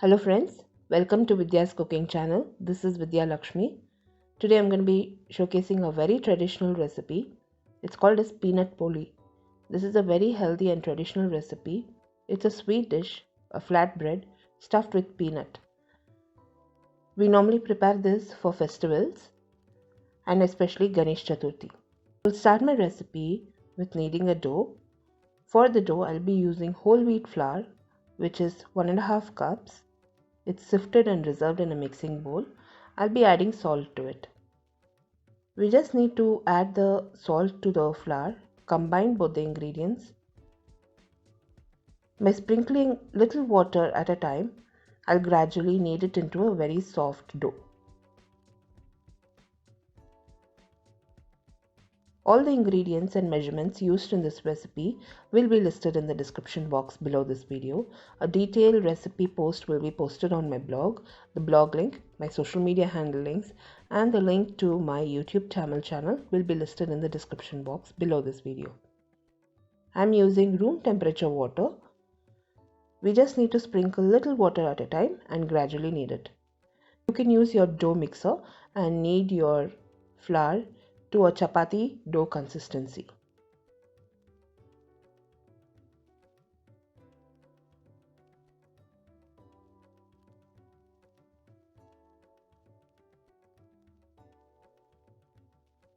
Hello friends, welcome to Vidyascooking channel. This is Vidya Lakshmi. Today I'm going to be showcasing a very traditional recipe. It's called as peanut poli. This is a very healthy and traditional recipe. It's a sweet dish, a flatbread stuffed with peanut. We normally prepare this for festivals and especially Ganesh Chaturthi. I'll start my recipe with kneading a dough. For the dough I'll be using whole wheat flour, which is 1.5 cups. It's sifted and reserved in a mixing bowl. I'll be adding salt to it. We just need to add the salt to the flour, combine both the ingredients. By sprinkling little water at a time, I'll gradually knead it into a very soft dough. All the ingredients and measurements used in this recipe will be listed in the description box below this video. A detailed recipe post will be posted on my blog. The blog link, my social media handle links, and the link to my YouTube channel will be listed in the description box below this video. I'm using room temperature water. We just need to sprinkle little water at a time and gradually knead it. You can use your dough mixer and knead your flour to a chapati dough consistency.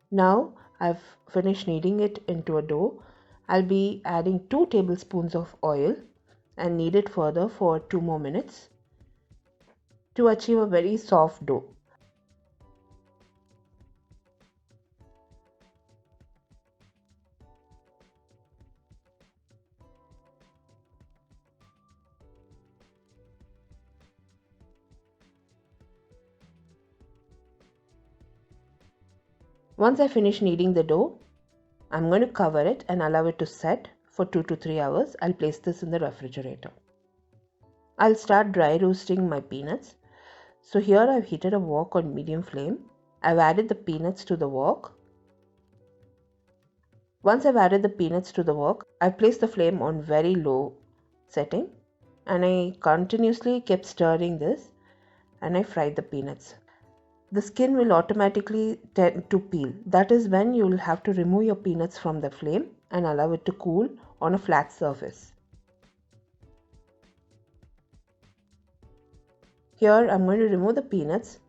Now I've finished kneading it into a dough. I'll be adding 2 tablespoons of oil and knead it further for 2 more minutes to achieve a very soft dough. Once I finish kneading the dough, I'm going to cover it and allow it to set for 2 to 3 hours. I'll place this in the refrigerator. I'll start dry roasting my peanuts. So here I've heated a wok on medium flame. I've added the peanuts to the wok. Once I've added the peanuts to the wok, I've placed the flame on very low setting and I continuously kept stirring this and I fried the peanuts. The skin will automatically tend to peel. That is when you will have to remove your peanuts from the flame and allow it to cool on a flat surface. Here I'm going to remove the peanuts.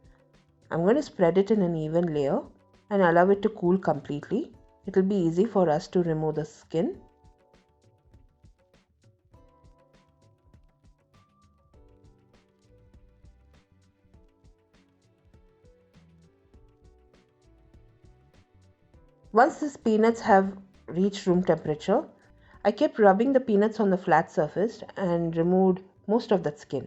I'm going to spread it in an even layer and allow it to cool completely. It will be easy for us to remove the skin. Once these peanuts have reached room temperature, I kept rubbing the peanuts on the flat surface and removed most of that skin.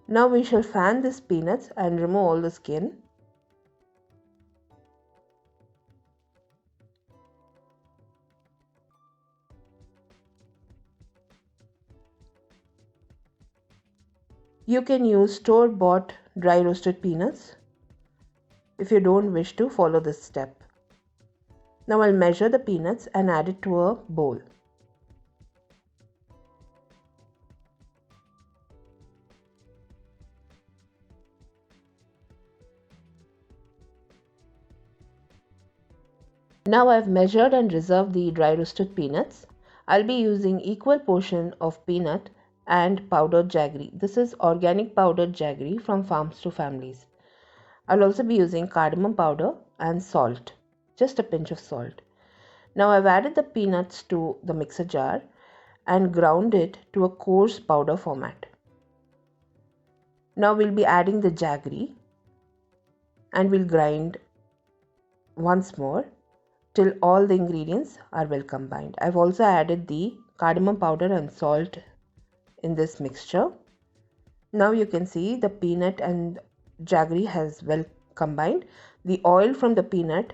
Now we shall fan these peanuts and remove all the skin. You can use store-bought dry roasted peanuts if you don't wish to follow this step. Now I'll measure the peanuts and add it to a bowl. Now I've measured and reserved the dry roasted peanuts. I'll be using equal portion of peanut and powdered jaggery. This is organic powdered jaggery from farms to families. I'll also be using cardamom powder and salt, just a pinch of salt. Now I've added the peanuts to the mixer jar and ground it to a coarse powder format. Now we'll be adding the jaggery and we'll grind once more till all the ingredients are well combined. I've also added the cardamom powder and salt in this mixture. Now you can see the peanut and jaggery has well combined. The oil from the peanut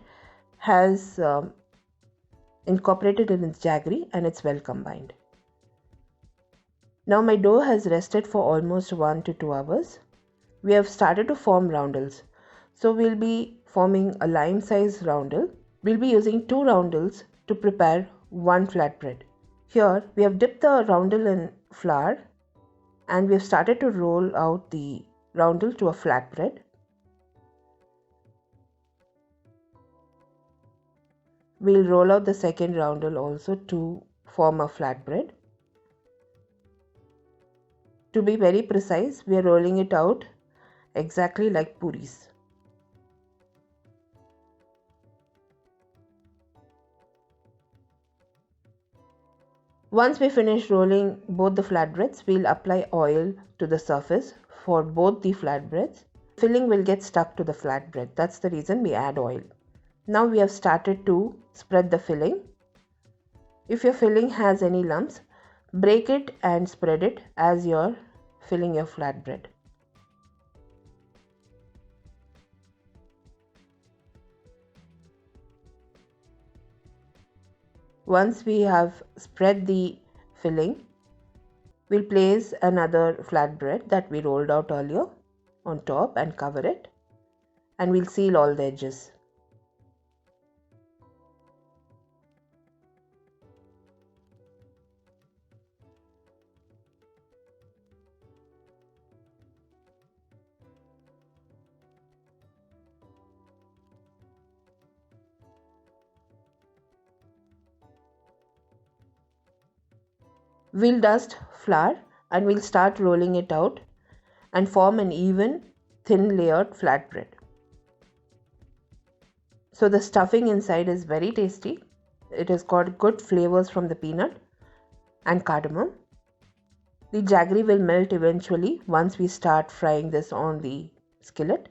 has incorporated in its jaggery and it's well combined. Now my dough has rested for almost 1 to 2 hours. We have started to form roundels. So we'll be forming a lime size roundel. We'll be using 2 roundels to prepare 1 flatbread. Here we have dipped the roundel in flour and we have started to roll out the roundel to a flatbread. We'll roll out the second roundel also to form a flatbread. To be very precise, we are rolling it out exactly like puris. Once we finish rolling both the flatbreads, we'll apply oil to the surface for both the flatbreads. Filling will get stuck to the flatbread. That's the reason we add oil. Now we have started to spread the filling. If your filling has any lumps, break it and spread it as you're filling your flatbread. Once we have spread the filling, we'll place another flatbread that we rolled out earlier on top and cover it, and we'll seal all the edges. We'll dust flour and we'll start rolling it out and form an even, thin layered flatbread. So the stuffing inside is very tasty. It has got good flavors from the peanut and cardamom. The jaggery will melt eventually once we start frying this on the skillet.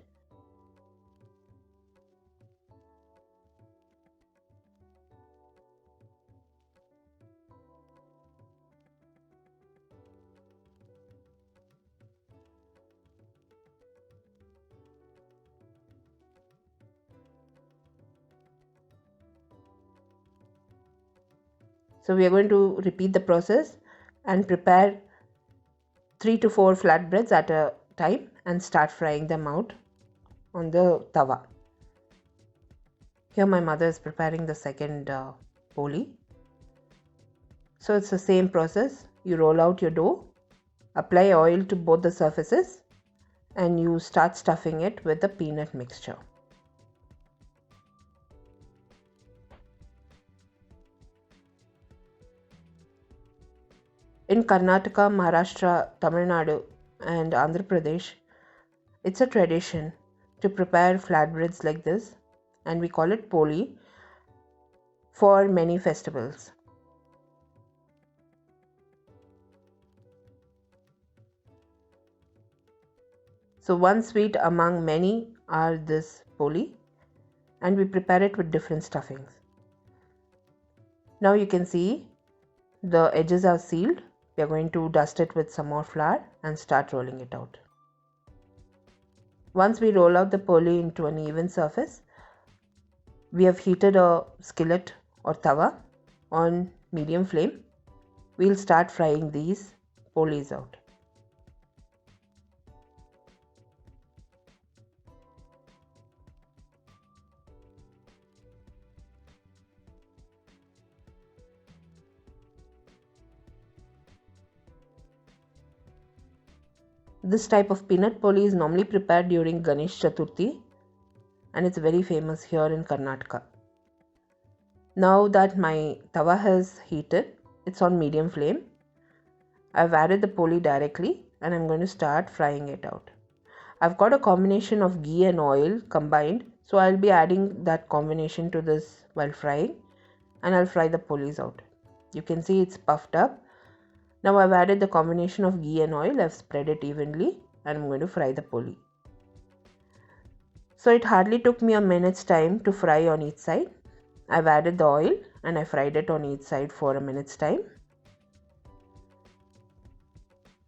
So we are going to repeat the process and prepare 3 to 4 flatbreads at a time and start frying them out on the tawa. Here my mother is preparing the second poli. So it's the same process. You roll out your dough, apply oil to both the surfaces, and you start stuffing it with the peanut mixture. In Karnataka, Maharashtra, Tamil Nadu, and Andhra Pradesh, it's a tradition to prepare flatbreads like this, and we call it poli for many festivals. So one sweet among many are this poli, and we prepare it with different stuffings. Now you can see the edges are sealed. We are going to dust it with some more flour and start rolling it out. Once we roll out the poli into an even surface, we have heated a skillet or tawa on medium flame. We'll start frying these polis out. This type of peanut poli is normally prepared during Ganesh Chaturthi, and it's very famous here in Karnataka. Now that my tawa has heated, it's on medium flame. I've added the poli directly and I'm going to start frying it out. I've got a combination of ghee and oil combined, so I'll be adding that combination to this while frying, and I'll fry the polis out. You can see it's puffed up. Now I've added the combination of ghee and oil. I've spread it evenly and I'm going to fry the poli. So it hardly took me a minute's time to fry on each side. I've added the oil and I fried it on each side for a minute's time.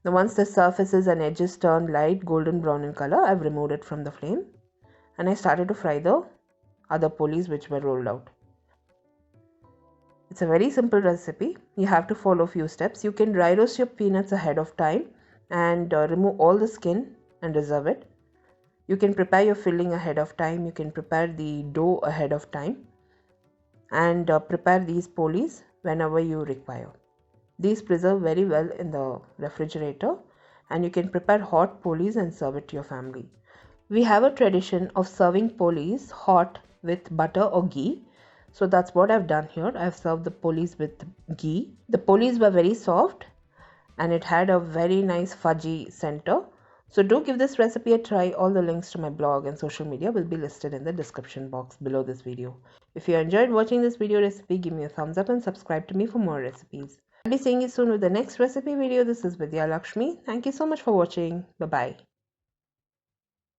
Now once the surfaces and edges turn light golden brown in color, I've removed it from the flame and I started to fry the other polis which were rolled out. It's a very simple recipe. You have to follow a few steps. You can dry roast your peanuts ahead of time and remove all the skin and reserve it. You can prepare your filling ahead of time. You can prepare the dough ahead of time and prepare these polis whenever you require. These preserve very well in the refrigerator, and you can prepare hot polis and serve it to your family. We have a tradition of serving polis hot with butter or ghee. So that's what I've done here. I've served the polis with ghee. The polis were very soft and it had a very nice fudgy center. So do give this recipe a try. All the links to my blog and social media will be listed in the description box below this video. If you enjoyed watching this video recipe, give me a thumbs up and subscribe to me for more recipes. I'll be seeing you soon with the next recipe video. This is Vidya Lakshmi. Thank you so much for watching. Bye bye.